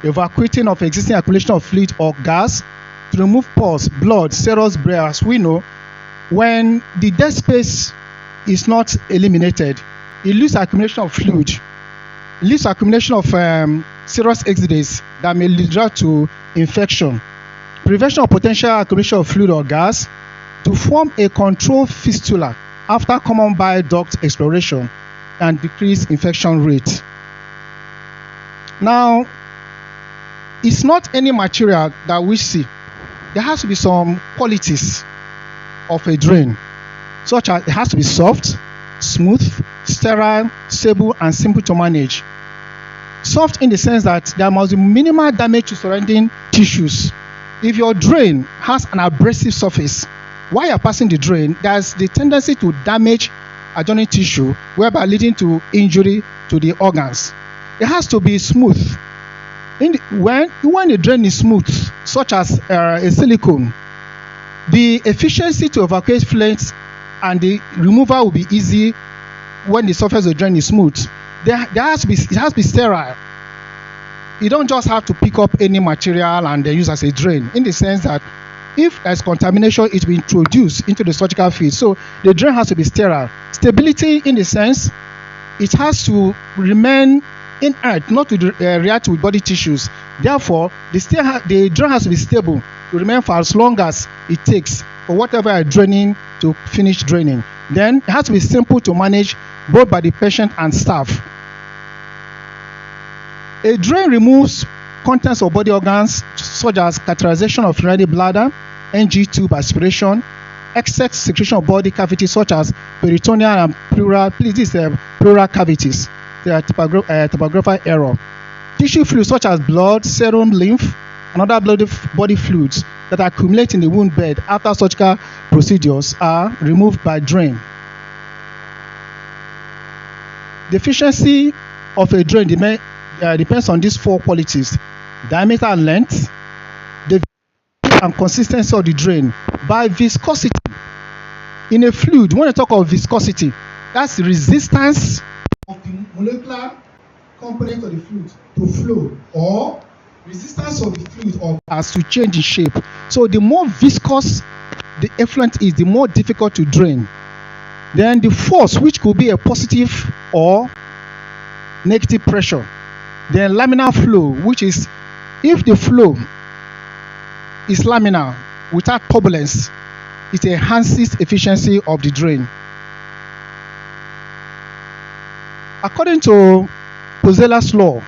evacuating of existing accumulation of fluid or gas, to remove pus, blood, serous breath. As we know, when the dead space is not eliminated, it leaves accumulation of fluid, it leaves accumulation of serous exudates that may lead to infection. Prevention of potential accumulation of fluid or gas, to form a controlled fistula after common bile duct exploration and decrease infection rate. Now, it's not any material that we see. There has to be some qualities of a drain, such as it has to be soft, smooth, sterile, stable, and simple to manage. Soft in the sense that there must be minimal damage to surrounding tissues. If your drain has an abrasive surface, while you're passing the drain, there's the tendency to damage adjoining tissue, whereby leading to injury to the organs. It has to be smooth. When the drain is smooth, such as a silicone, the efficiency to evacuate fluids and the removal will be easy when the surface of the drain is smooth. It has to be sterile. You don't just have to pick up any material and then use as a drain, in the sense that if there's contamination, it will be introduced into the surgical field. So the drain has to be sterile. Stability in the sense, it has to remain inert, not to react with body tissues. Therefore, the drain has to be stable to remain for as long as it takes for whatever you're draining to finish draining. Then it has to be simple to manage both by the patient and staff. A drain removes contents of body organs such as catheterization of urinary bladder, NG tube aspiration, excess secretion of body cavities such as peritoneal and pleural. Please, this is pleural cavities. They are typographical error. Tissue fluids such as blood, serum, lymph, and other body fluids that accumulate in the wound bed after surgical procedures are removed by drain. The efficiency of a drain depends on these four qualities: diameter and length, the and consistency of the drain. By viscosity, in a fluid, when you talk of viscosity, that's the resistance of the molecular component of the fluid to flow, or resistance of the fluid or as to change in shape. So the more viscous the effluent is, the more difficult to drain. Then the force, which could be a positive or negative pressure. Then laminar flow, which is if the flow is laminar without turbulence, it enhances efficiency of the drain. According to Pozella's law,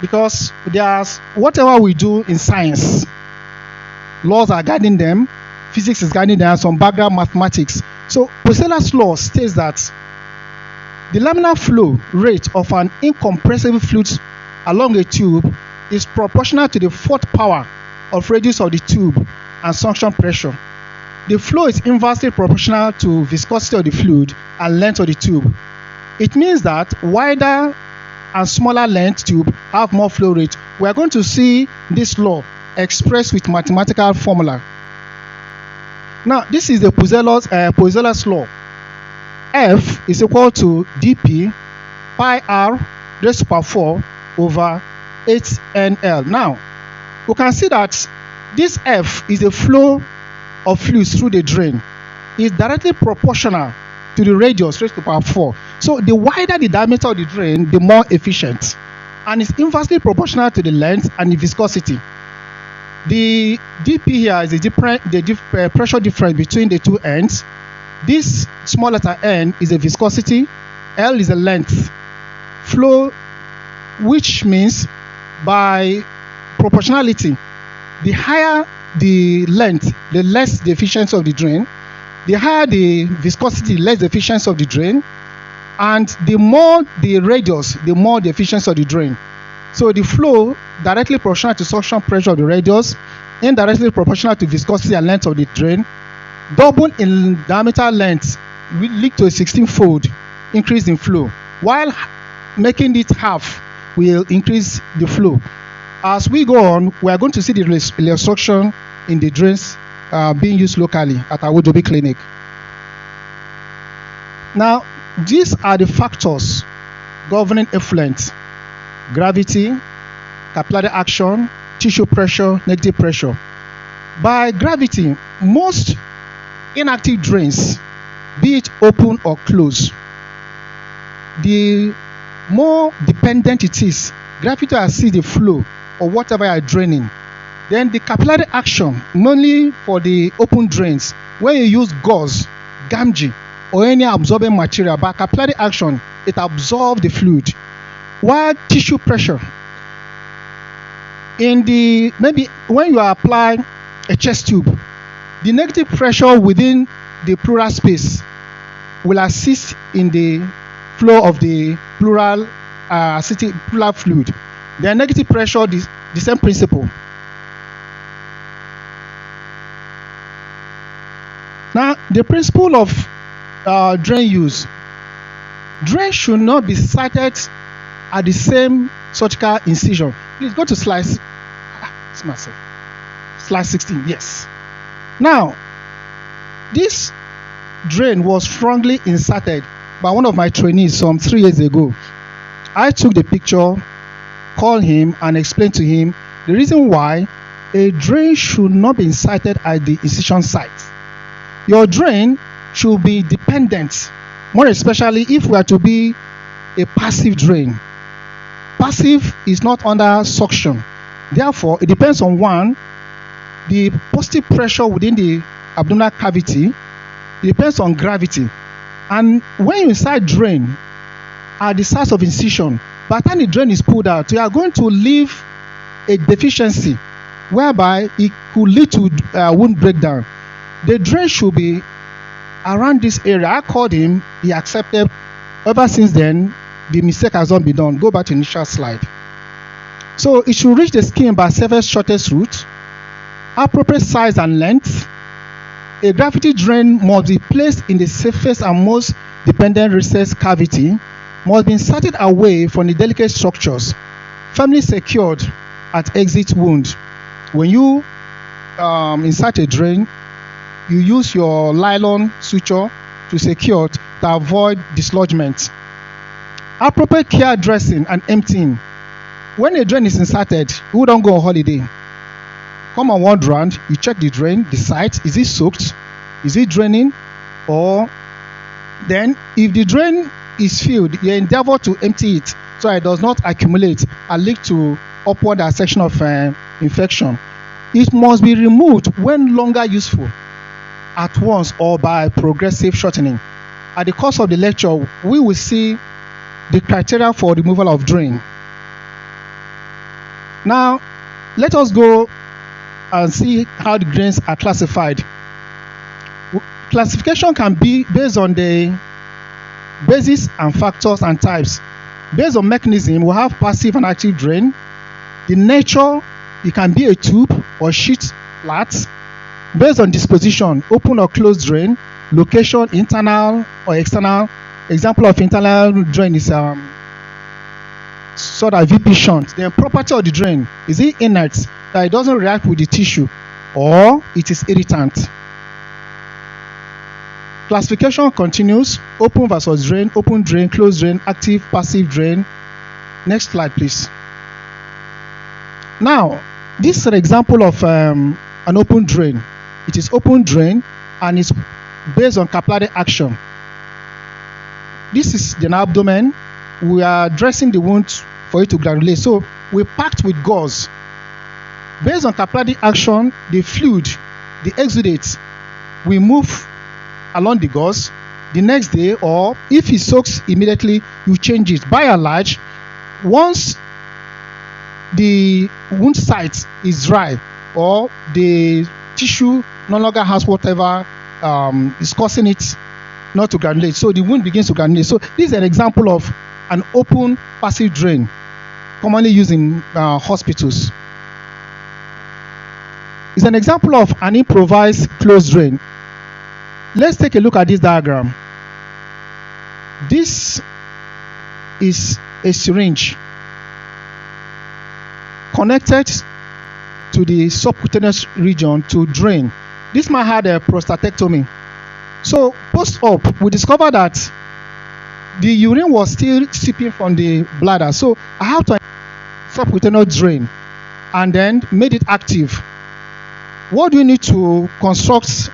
because there's whatever we do in science, laws are guiding them, physics is guiding them, some background mathematics. So Pozella's law states that the laminar flow rate of an incompressible fluid along a tube is proportional to the fourth power of radius of the tube and suction pressure. The flow is inversely proportional to viscosity of the fluid and length of the tube. It means that wider and smaller length tube have more flow rate. We are going to see this law expressed with mathematical formula. Now, this is the Pozella's law. F is equal to dP pi r raised to power 4 over 8NL. Now, we can see that this F is the flow of fluids through the drain. It is directly proportional to the radius raised to power 4. So the wider the diameter of the drain, the more efficient. And it's inversely proportional to the length and the viscosity. The dP here is the pressure difference between the two ends. This small letter n is the viscosity, L is the length. Flow, which means by proportionality, the higher the length, the less the efficiency of the drain. The higher the viscosity, the less the efficiency of the drain. And the more the radius, the more the efficiency of the drain. So the flow directly proportional to suction pressure of the radius, indirectly proportional to viscosity and length of the drain. Double in diameter length will lead to a 16-fold increase in flow, while making it half will increase the flow. As we go on, we are going to see the illustration in the drains being used locally at our Wojobi clinic. Now, these are the factors governing effluent: gravity, capillary action, tissue pressure, negative pressure. By gravity, most inactive drains, be it open or closed, the more dependent it is, gravity assists the flow or whatever you are draining. Then the capillary action, mainly for the open drains, when you use gauze, gamgee, or any absorbing material, by capillary action, it absorbs the fluid. While tissue pressure, maybe when you apply a chest tube, the negative pressure within the pleural space will assist in the flow of the pleural fluid. The negative pressure, the same principle. Now, the principle of drain use. Drain should not be sited at the same surgical incision. Please go to slide 16. Yes. Now, this drain was strongly inserted by one of my trainees some 3 years ago. I took the picture, called him, and explained to him the reason why a drain should not be inserted at the incision site. Your drain should be dependent, more especially if we are to be a passive drain. Passive is not under suction. Therefore, it depends on one, the positive pressure within the abdominal cavity. It depends on gravity. And when you insert drain at the size of incision, by the time the drain is pulled out, you are going to leave a deficiency whereby it could lead to wound breakdown. The drain should be around this area. I called him, he accepted. Ever since then, the mistake has not been done. Go back to the initial slide. So it should reach the skin by safest shortest route, appropriate size and length. A gravity drain must be placed in the safest and most dependent recess cavity, must be inserted away from the delicate structures, firmly secured at exit wound. When you insert a drain, you use your nylon suture to secure it to avoid dislodgement. Appropriate care dressing and emptying. When a drain is inserted, you don't go on holiday. Come on one round, you check the drain, the site, is it soaked? Is it draining? Or then if the drain is filled, you endeavor to empty it so it does not accumulate and lead to upward dissection of infection. It must be removed when longer useful, at once or by progressive shortening. At the course of the lecture, we will see the criteria for removal of drain. Now, let us go and see how the drains are classified. Classification can be based on the basis and factors and types. Based on mechanism, we have passive and active drain. The nature, it can be a tube or sheet flat. Based on disposition, open or closed drain. Location, internal or external. Example of internal drain is sort of VP shunt. The property of the drain, is it inert, that it doesn't react with the tissue, or it is irritant? Classification continues. Open versus drain, open drain, closed drain, active, passive drain. Next slide, please. Now, this is an example of an open drain. It is open drain and it's based on capillary action. This is the abdomen. We are dressing the wound for it to granulate. So we packed with gauze. Based on capillary action, the fluid, the exudates, we move along the gauze. The next day, or if it soaks immediately, you change it. By and large, once the wound site is dry or the tissue no longer has whatever is causing it not to granulate, so the wound begins to granulate. So this is an example of an open passive drain commonly used in hospitals. It's an example of an improvised closed drain. Let's take a look at this diagram. This is a syringe connected to the subcutaneous region to drain. This man had a prostatectomy. So post-op, we discovered that the urine was still seeping from the bladder. So I have to subcutaneous drain and then made it active. What do you need to construct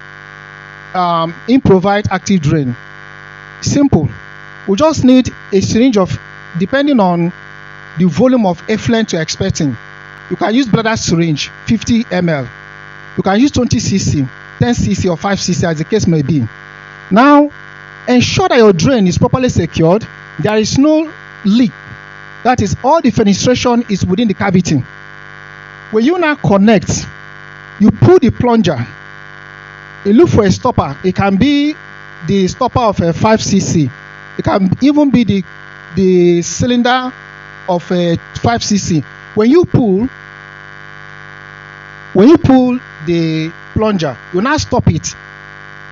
improvised active drain? Simple. We just need a syringe of, depending on the volume of effluent you're expecting. You can use bladder syringe, 50 ml. You can use 20 cc, 10 cc or 5 cc as the case may be. Now, ensure that your drain is properly secured. There is no leak. That is, all the fenestration is within the cavity. When you now connect, you pull the plunger. You look for a stopper. It can be the stopper of a 5 cc. It can even be the cylinder of a 5 cc. When you pull the plunger, you now stop it.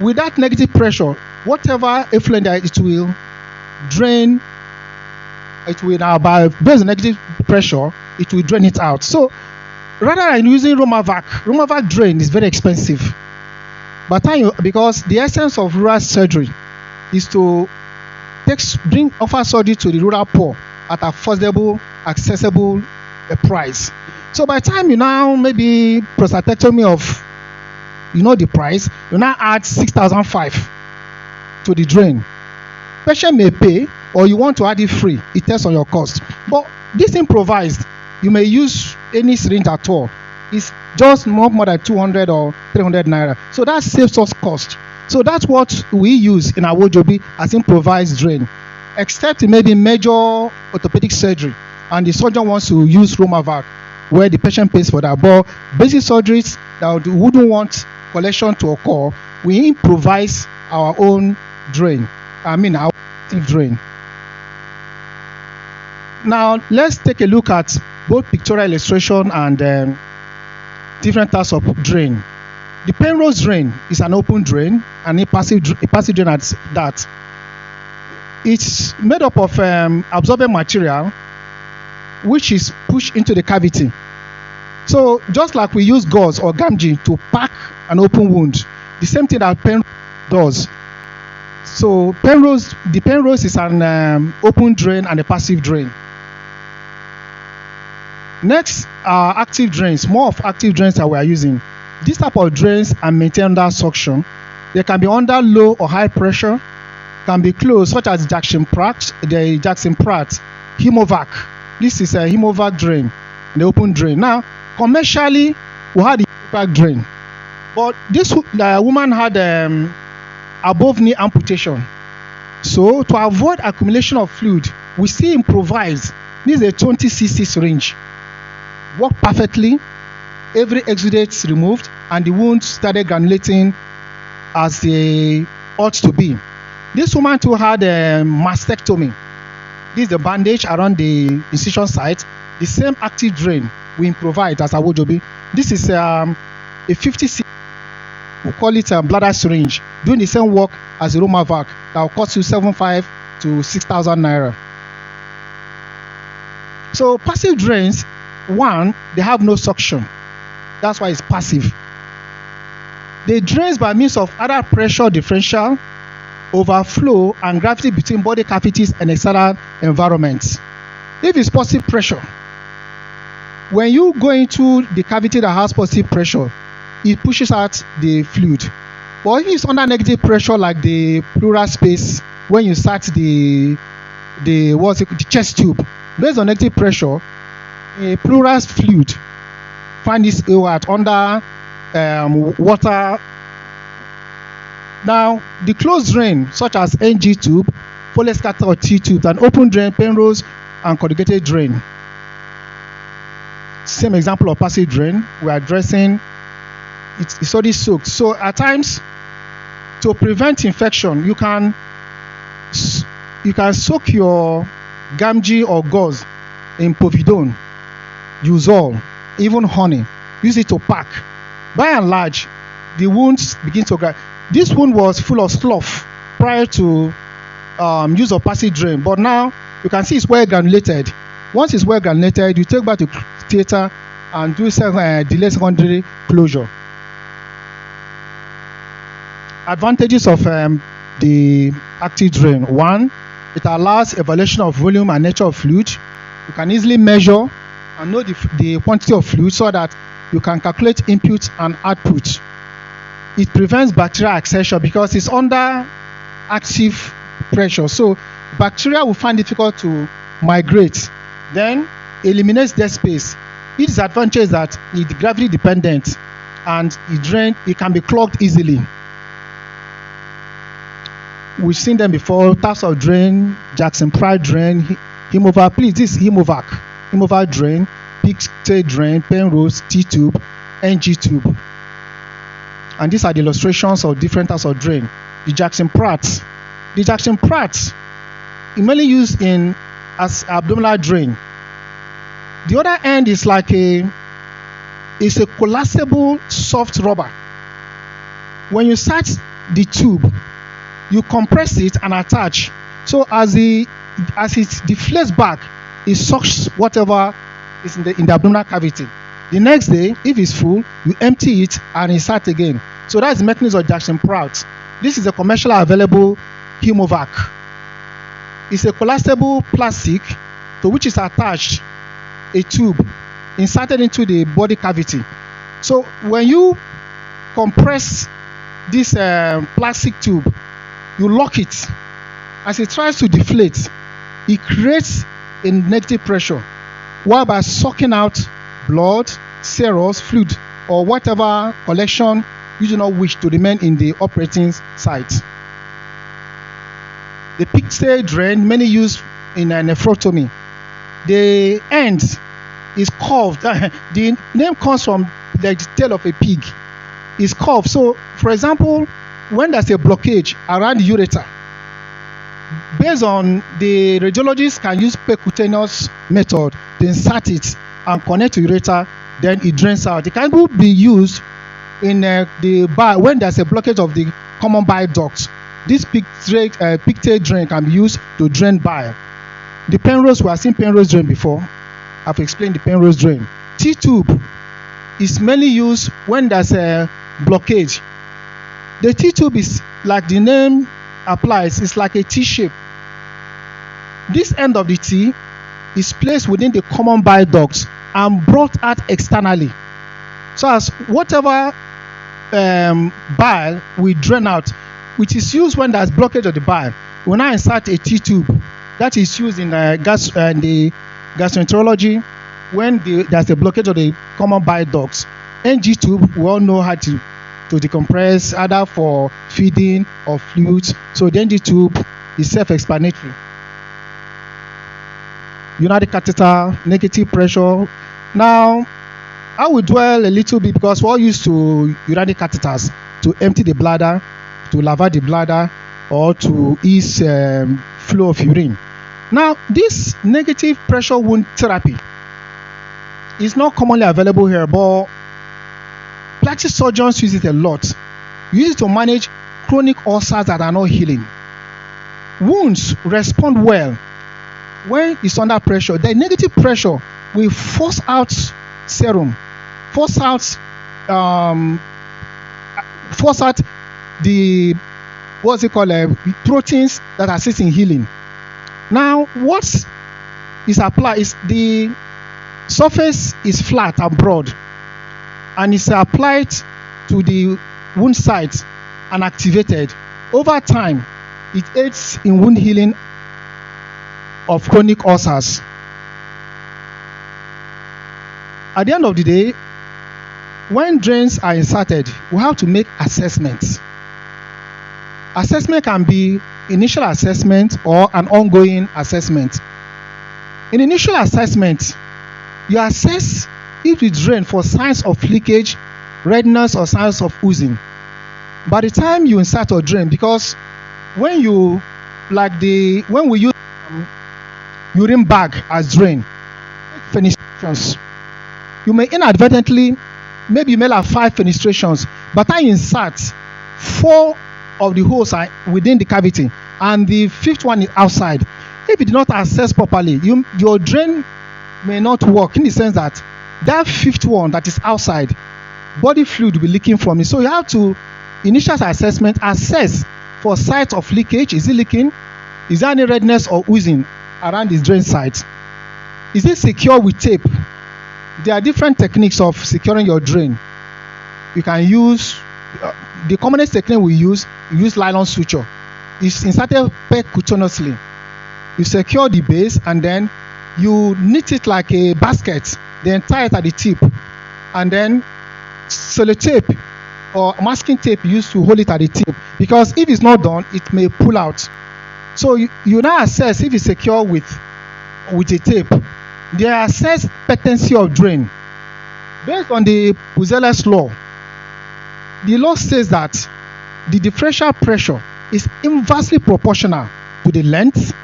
With that negative pressure, whatever effluent there, it will drain. It will now, based on negative pressure, it will drain it out. So rather than using Romavac drain is very expensive. But because the essence of rural surgery is to offer surgery to the rural poor at affordable, accessible price. So by the time you now maybe prostatectomy of, the price, you now add 6,500 to the drain. Patient may pay, or you want to add it free. It tests on your cost. But this improvised, you may use any syringe at all. It's just not more than 200 or 300 naira. So that saves us cost. So that's what we use in our Wojobi as improvised drain. Except maybe major orthopedic surgery and the surgeon wants to use Romavac, where the patient pays for that. But basic surgeries that wouldn't want collection to occur, we improvise our own drain. Our active drain. Now let's take a look at both pictorial illustration and different types of drain. The Penrose drain is an open drain and a passive drain at that. It's made up of absorbent material which is pushed into the cavity. So just like we use gauze or gamgee to pack an open wound, the same thing that Penrose does. So the Penrose is an open drain and a passive drain. Next are active drains, more of active drains that we are using. This type of drains are maintained under suction. They can be under low or high pressure, can be closed, such as Jackson Pratt, Hemovac. This is a Hemovac drain, the open drain. Now, commercially, we had the Hemovac drain, but this woman had above knee amputation. So to avoid accumulation of fluid, we still improvise. This is a 20 cc syringe. Worked perfectly. Every exudate is removed, and the wound started granulating as they ought to be. This woman too had a mastectomy. This is the bandage around the incision site. The same active drain we improvise as a Wojobi. This is a 50 cc. We call it a bladder syringe, doing the same work as a Romavac that will cost you 7,500 to 6,000 naira. So passive drains, one, they have no suction. That's why it's passive. They drains by means of either pressure differential, overflow, and gravity between body cavities and external environments. If it's positive pressure, when you go into the cavity that has positive pressure, it pushes out the fluid. But if it's under negative pressure, like the pleural space, when you start the chest tube, based on negative pressure, a pleural fluid find its way out under water. Now, the closed drain, such as NG tube, Foley scatter or T tube, and open drain, Penrose, and corrugated drain. Same example of passive drain. We are addressing it's already soaked. So at times, to prevent infection, you can soak your gamgee or gauze in povidone, Uzol, even honey. Use it to pack. By and large, the wounds begin to grow. This wound was full of slough prior to use of passive drain, but now you can see it's well granulated. Once it's well granulated, you take back to theater and do delay secondary closure. Advantages of the active drain. One, it allows evaluation of volume and nature of fluid. You can easily measure and know the quantity of fluid so that you can calculate input and output. It prevents bacterial accession because it's under active pressure. So bacteria will find it difficult to migrate. Then eliminates dead space. Its disadvantage is that it's gravity dependent and it can be clogged easily. We've seen them before, types of drain, Jackson Pride drain, Hemovac. Please, this is Hemovac drain, PACTICE drain, Penrose, T-tube, NG tube. And these are the illustrations of different types of drain. The Jackson Pratt is mainly used as abdominal drain. The other end is like a collapsible soft rubber. When you start the tube, you compress it and attach. So as it deflates back, it sucks whatever is in the abdominal cavity. The next day, if it's full, you empty it and insert again. So that's the mechanism of Jackson Pratt. This is a commercially available Hemovac. It's a collapsible plastic to which is attached a tube inserted into the body cavity. So when you compress this plastic tube, you lock it. As it tries to deflate, it creates a negative pressure, while by sucking out blood, serous, fluid, or whatever collection you do not wish to remain in the operating site. The PACTICE drain, many used in nephrotomy. The end is curved. The name comes from the tail of a pig. It's curved. So, for example, when there's a blockage around the ureter, based on the radiologist can use percutaneous method to insert it and connect to ureter, then it drains out. It can be used in the bile when there's a blockage of the common bile duct. This PACTICE drain can be used to drain bile. The Penrose, we have seen Penrose drain before. I've explained the Penrose drain. T-tube is mainly used when there's a blockage. The T-tube is, like the name applies, it's like a T shape. This end of the T is placed within the common bile duct and brought out externally. So as whatever bile we drain out, which is used when there's blockage of the bile, we now insert a T-tube. That is used in the gastroenterology when there's a blockage of the common bile ducts. NG tube, we all know how to decompress, either for feeding or fluids. So the NG tube is self-explanatory. United catheter, negative pressure. Now, I will dwell a little bit because we're all used to urinary catheters to empty the bladder, to lavage the bladder, or to ease flow of urine. Now, this negative pressure wound therapy is not commonly available here, but plastic surgeons use it a lot. Use it to manage chronic ulcers that are not healing. Wounds respond well when it's under pressure. The negative pressure will force out serum, force out the proteins that assist in healing. Now, what is applied is the surface is flat and broad, and it's applied to the wound site and activated. Over time, it aids in wound healing of chronic ulcers. At the end of the day, when drains are inserted, we have to make assessments. Assessment can be initial assessment or an ongoing assessment. In initial assessment, you assess if the drain for signs of leakage, redness, or signs of oozing. By the time you insert a drain, because when we use urine bag as drain, fenestrations, you may inadvertently, maybe you may have 5 fenestrations, but I insert 4 of the holes are within the cavity and the 5th one is outside. If you do not assess properly, your drain may not work, in the sense that 5th one that is outside, body fluid will be leaking from it. So you have to, initial assessment, assess for sites of leakage. Is it leaking? Is there any redness or oozing around this drain site? Is it secure with tape? there are different techniques of securing your drain. You can use the commonest technique we use nylon suture. It's inserted percutaneously. You secure the base and then you knit it like a basket, then tie it at the tip, and then sellotape or masking tape used to hold it at the tip, because if it's not done, it may pull out. So you now assess if it's secure with a tape. They assess patency of drain based on the Puzelas law. The law says that the differential pressure is inversely proportional to the length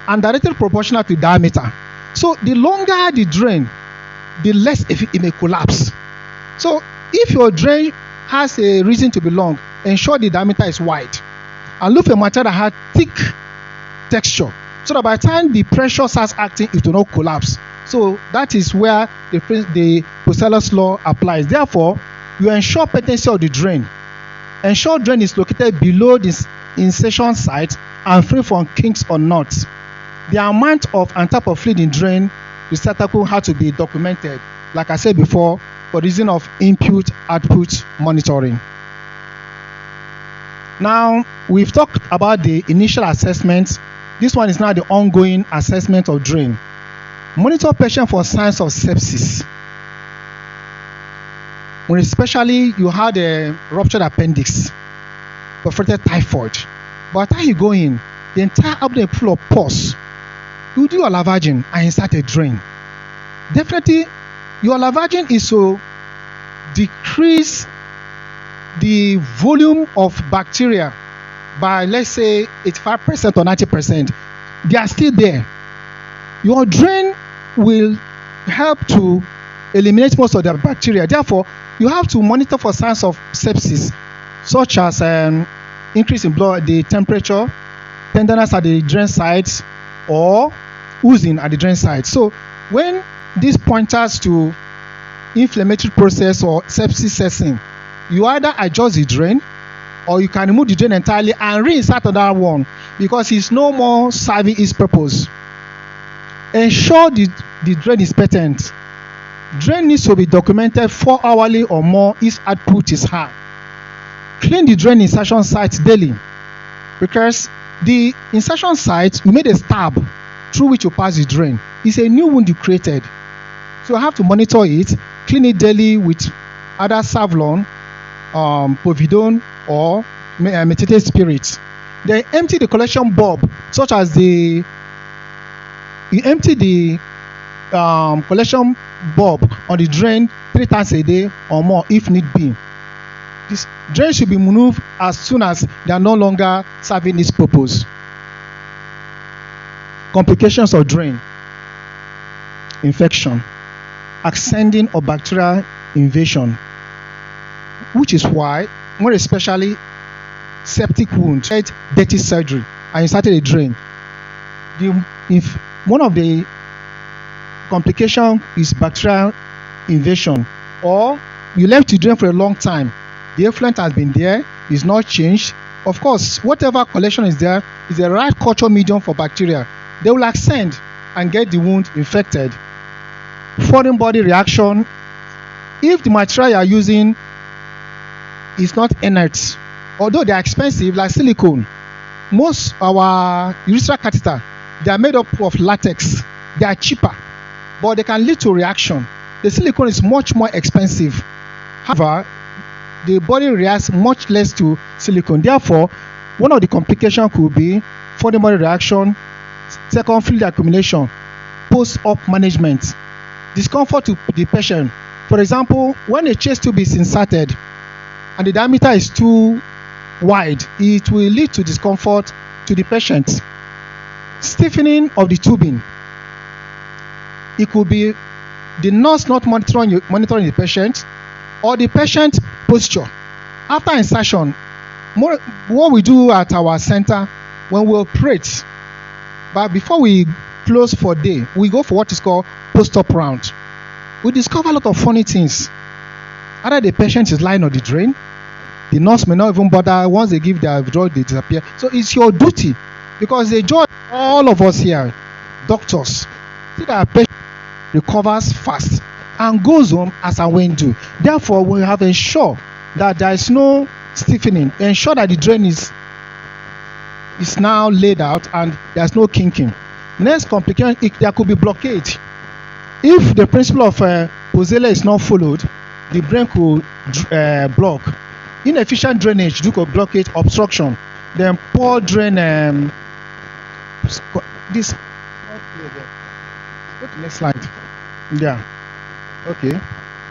and directly proportional to the diameter. So the longer the drain, the less it may collapse. So if your drain has a reason to be long, ensure the diameter is wide and look for a material that has thick texture, so that by the time the pressure starts acting, it will not collapse. So that is where the Puzelas law applies. Therefore, you ensure patency of the drain. Ensure drain is located below the insertion site and free from kinks or knots. The amount of and type of fluid in drain receptacle had to be documented, like I said before, for reason of input-output monitoring. Now, we've talked about the initial assessment. This one is now the ongoing assessment of drain. Monitor patient for signs of sepsis. When especially you had a ruptured appendix, perforated typhoid, by the time you go in, the entire abdomen full of pus, you do a lavaging and insert a drain. Definitely, your lavaging is to decrease the volume of bacteria by, let's say, 85% or 90%. They are still there. Your drain will help to eliminate most of the bacteria. Therefore, you have to monitor for signs of sepsis, such as increase in blood, the temperature, tenderness at the drain sides, or oozing at the drain side. So when this pointers to inflammatory process or sepsis setting, you either adjust the drain or you can remove the drain entirely and reinsert another one, because it's no more serving its purpose. Ensure the drain is patent. Drain needs to be documented 4 hourly or more if output is high. Clean the drain insertion site daily, because the insertion site, you made a stab through which you pass the drain. It's a new wound you created. So you have to monitor it, clean it daily with either Savlon, Povidone, or methylated spirit. Then empty the collection bulb, such as you empty the collection bulb on the drain 3 times a day or more if need be. This drain should be removed as soon as they are no longer serving its purpose. Complications of drain: infection, ascending or bacterial invasion, which is why, more especially septic wound, dirty surgery, and inserted a drain. If one of the complications is bacterial invasion, or you left the drain for a long time, the effluent has been there, is not changed. Of course, whatever collection is there is the right culture medium for bacteria. They will ascend and get the wound infected. Foreign body reaction: if the material you are using is not inert, although they are expensive, like silicone, most our urethral catheter, they are made up of latex. They are cheaper, but they can lead to reaction. The silicone is much more expensive. However, the body reacts much less to silicone. Therefore, one of the complications could be foreign body reaction, second, fluid accumulation, post-op management, discomfort to the patient. For example, when a chest tube is inserted and the diameter is too wide, it will lead to discomfort to the patient. Stiffening of the tubing. It could be the nurse not monitoring the patient, or the patient posture. After insertion, what we do at our center when we operate, but before we close for day, we go for what is called post-op round. We discover a lot of funny things. Either the patient is lying on the drain, the nurse may not even bother. Once they give their drug, they disappear. So it's your duty, because the joy of all of us here, doctors, see that our patient recovers fast and goes home as and when due. Therefore, we have ensured that there is no stiffening, ensure that the drain is now laid out and there's no kinking. Next complication, there could be blockage. If the principle of Pozzella is not followed, the drain could block. Inefficient drainage due to blockage, obstruction. Then poor drain. This. Go to the next slide. Yeah. Okay.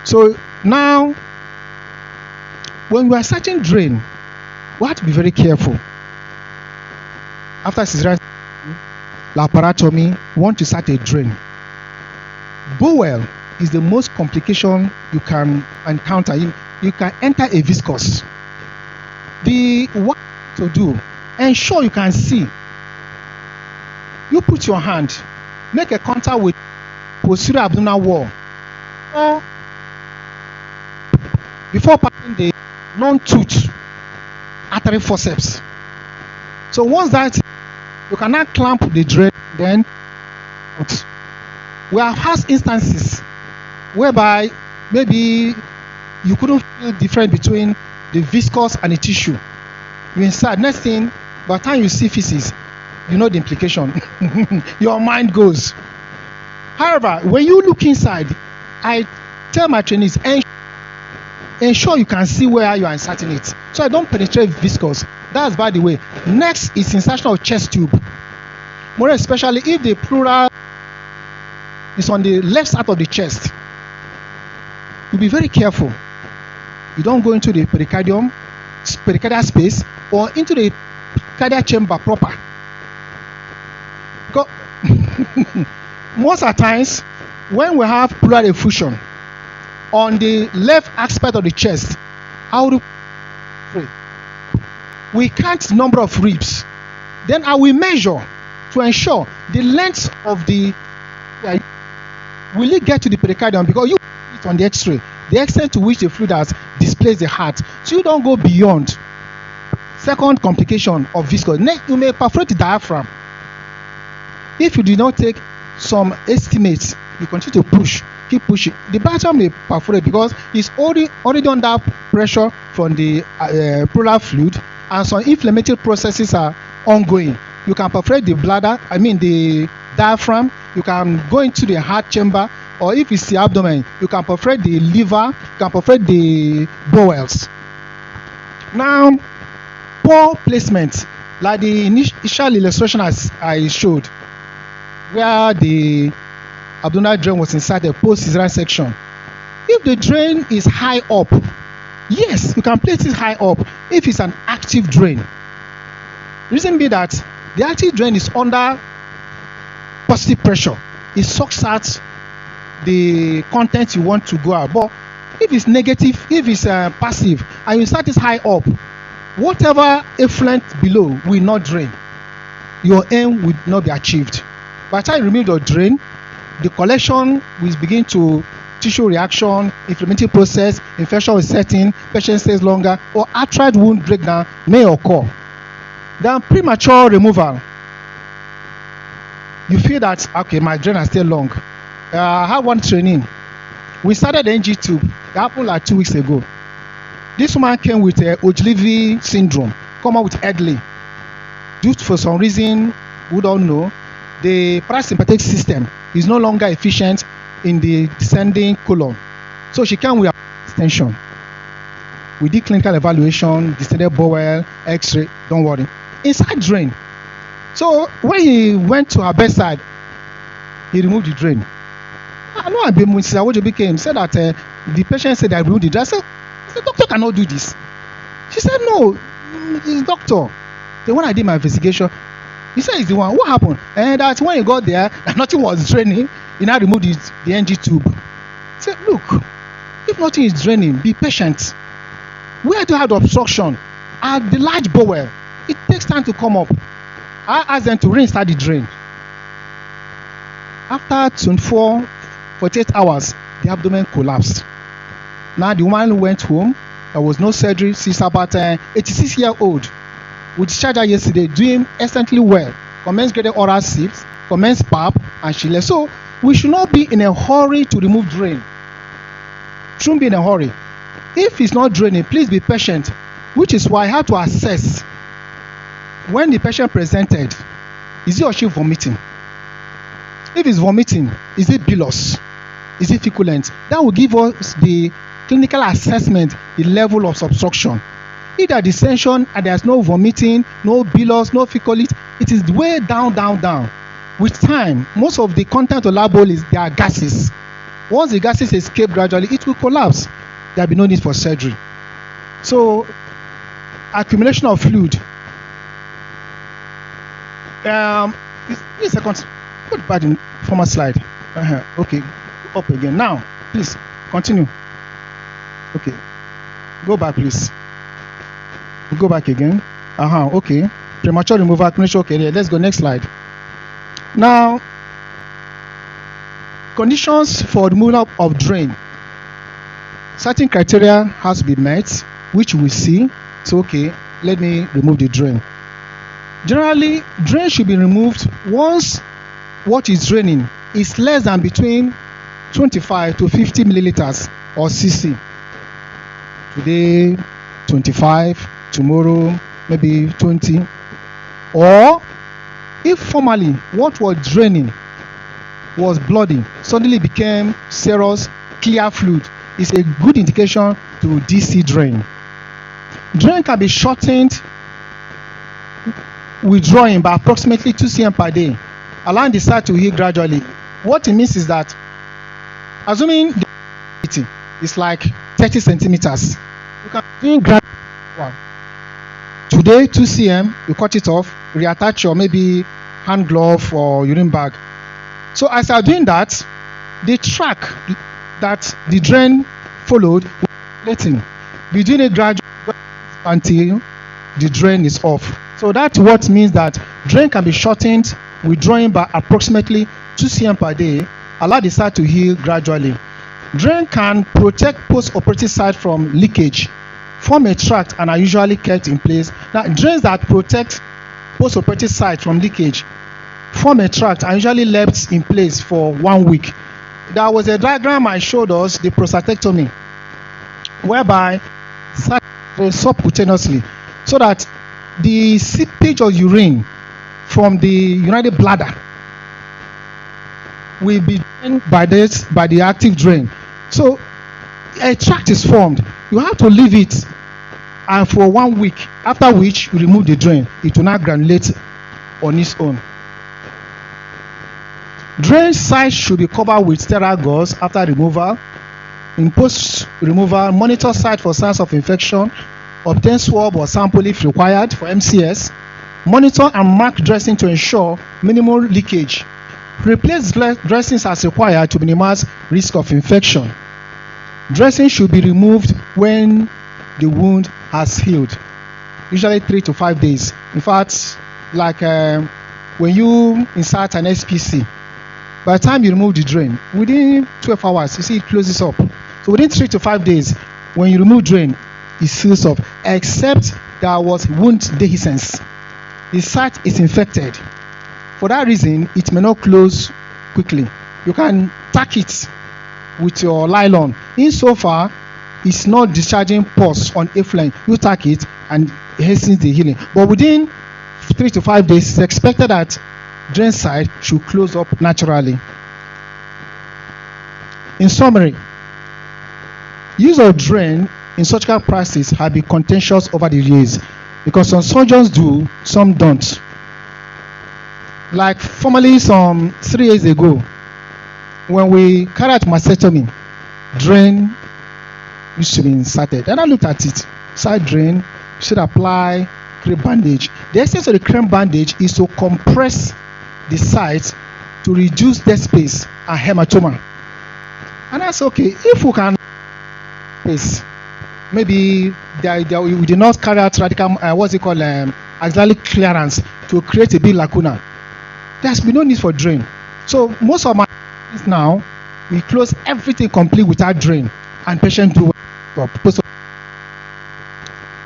So now, when we are searching drain, we have to be very careful. After cesarean laparotomy, we want to search a drain. Bowel is the most complication you can encounter. You can enter a viscous. What to do? Ensure you can see. You put your hand, make a contact with posterior abdominal wall, or before passing the non-tooth artery forceps. So once that, you cannot clamp the drain, then we have had instances whereby maybe you couldn't feel difference between the viscous and the tissue. You insert, next thing, by the time you see feces, you know the implication. Your mind goes. However, when you look inside, I tell my trainees, ensure you can see where you are inserting it, so I don't penetrate viscous. That's by the way. Next is insertion of chest tube. More especially if the pleural is on the left side of the chest. You be very careful. You don't go into the pericardial space or into the cardiac chamber proper. Because most of the times, when we have pleural effusion on the left aspect of the chest, we count the number of ribs. Then I will measure to ensure the length of the. Will it get to the pericardium? Because you see it on the X-ray, the extent to which the fluid has displaced the heart. So you don't go beyond. Second complication of viscous. Next, you may perforate the diaphragm. If you do not take some estimates, you continue to push, keep pushing. The diaphragm may perforate because it's already under pressure from the pleural fluid, and some inflammatory processes are ongoing. You can perforate the bladder, the diaphragm. You can go into the heart chamber, or if it's the abdomen, you can perforate the liver, you can perforate the bowels. Now, poor placement, like the initial illustration as I showed, where the abdominal drain was inserted post-cesarean section. If the drain is high up, yes, you can place it high up if it's an active drain. Reason being that the active drain is under positive pressure. It sucks out the content you want to go out. But if it's negative, if it's passive, and you start it high up, whatever effluent below will not drain. Your aim will not be achieved. By the time you remove your drain, the collection will begin to tissue reaction, inflammatory process, infection will set in, patient stays longer, or arthritis wound breakdown may occur. Then premature removal. You feel that, okay, my drain is still long. I have one training. We started the NG tube. It happened like 2 weeks ago. This woman came with Ogilvy syndrome, come out with Edley. Due to, for some reason, we don't know, the parasympathetic system is no longer efficient in the descending colon. So she came with extension. We did clinical evaluation, descended bowel, X-ray, don't worry. Inside drain. So when he went to her bedside, he removed the drain. I know Mrs. came, said that the patient said that I removed the drain. I said, doctor cannot do this. She said, no, it's doctor. Then when I did my investigation, he said it's the one. What happened? And that when he got there, nothing was draining. He now removed the NG tube. He said, look, if nothing is draining, be patient. Where do you have the obstruction? At the large bowel, it takes time to come up. I asked them to reinsert the drain. After 48 hours, the abdomen collapsed. Now the woman went home. There was no surgery. She's about 86-year-old. We discharged her yesterday, doing excellently well. Commenced graded oral SIPs, commenced PAP, and she left. So we should not be in a hurry to remove drain. Shouldn't be in a hurry. If it's not draining, please be patient, which is why I have to assess when the patient presented, is he or she vomiting? If it's vomiting, is it bilous? Is it feculent? That will give us the clinical assessment, the level of obstruction. If there is dissension and there's no vomiting, no bilous, no feculent, it is way down. With time, most of the content of lab bowl is there are gases. Once the gases escape gradually, it will collapse. There will be no need for surgery. So, accumulation of fluid. A second. Put back in former slide. Okay, up again. Now, please continue. Okay, go back, please. Go back again. Okay. Premature removal, accumulation. Okay, let's go next slide. Now, conditions for removal of drain. Certain criteria has to be met, which we see. So, okay, let me remove the drain. Generally, drain should be removed once what is draining is less than between 25 to 50 milliliters or cc. Today, 25, tomorrow, maybe 20. Or if formerly what was draining was bloody, suddenly became serous, clear fluid, is a good indication to DC drain. Drain can be shortened withdrawing by approximately 2 cm per day, allowing the site to heal gradually. What it means is that, assuming the is like 30 centimeters, you can do gradually. Today, 2 cm, you cut it off, reattach your maybe hand glove or urine bag. So as you are doing that, the track that the drain followed will be doing it gradually until the drain is off. So that's what means that drain can be shortened, withdrawing by approximately 2 cm per day, allow the site to heal gradually. Drain can protect post-operative site from leakage, form a tract, and are usually kept in place. Now, drains that protect post-operative site from leakage, form a tract, and usually left in place for 1 week. There was a diagram I showed us, the prostatectomy, whereby site subcutaneously, so that the seepage of urine from the united bladder will be drained by the active drain. So a tract is formed. You have to leave it and for 1 week, after which you remove the drain. It will not granulate on its own. Drain site should be covered with sterile gauze after removal. In post removal, monitor site for signs of infection. Obtain swab or sample if required for MCS. Monitor and mark dressing to ensure minimal leakage. Replace dressings as required to minimize risk of infection. Dressing should be removed when the wound has healed, usually 3 to 5 days. In fact, like when you insert an SPC, by the time you remove the drain, within 12 hours, you see it closes up. So within 3 to 5 days, when you remove drain, it seals up, except there was wound dehiscence. The site is infected. For that reason, it may not close quickly. You can tack it with your nylon. Insofar, it's not discharging pus on effluent. You tack it and it hastens the healing. But within 3 to 5 days, it's expected that drain site should close up naturally. In summary, use of drain in surgical practice have been contentious over the years because some surgeons do, some don't. Like formerly some 3 years ago, when we carried out mastectomy, drain used to be inserted. And I looked at it. Side drain, you should apply cream bandage. The essence of the cream bandage is to compress the site to reduce dead space and hematoma. And that's okay. If we can space, maybe we did not carry out radical, axillary clearance to create a big lacuna. There's been no need for drain. So most of my now, we close everything complete without drain, and patient do well.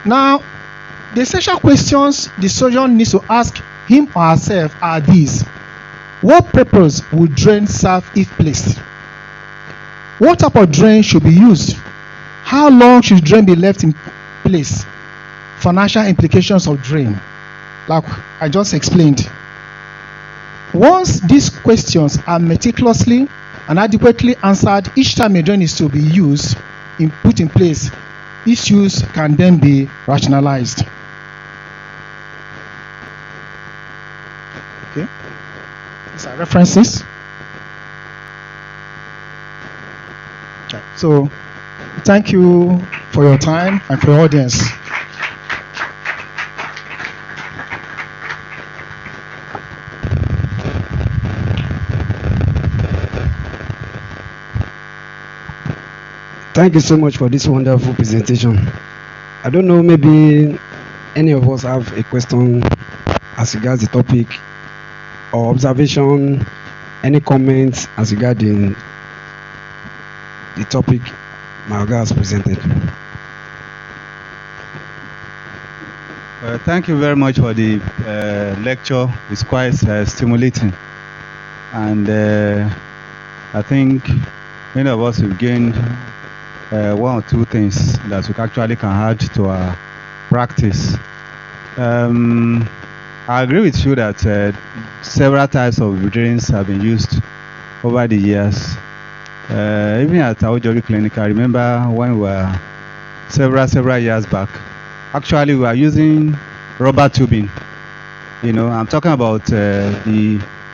Now, the essential questions the surgeon needs to ask him or herself are these: what purpose would drain serve if placed? What type of drain should be used? How long should drain be left in place? Financial implications of drain, like I just explained. Once these questions are meticulously and adequately answered each time a drain is to be used, put in place, issues can then be rationalized. Okay, these are references. Okay. So, thank you for your time and for your audience. Thank you so much for this wonderful presentation. I don't know, maybe any of us have a question as regards the topic or observation, any comments as regarding the topic my Oga has presented. Well, thank you very much for the lecture. It's quite stimulating. And I think many of us have gained one or two things that we actually can add to our practice. I agree with you that several types of drains have been used over the years. Even at Aujori Clinic, I remember when we were several years back, actually we were using rubber tubing. You know, I'm talking about the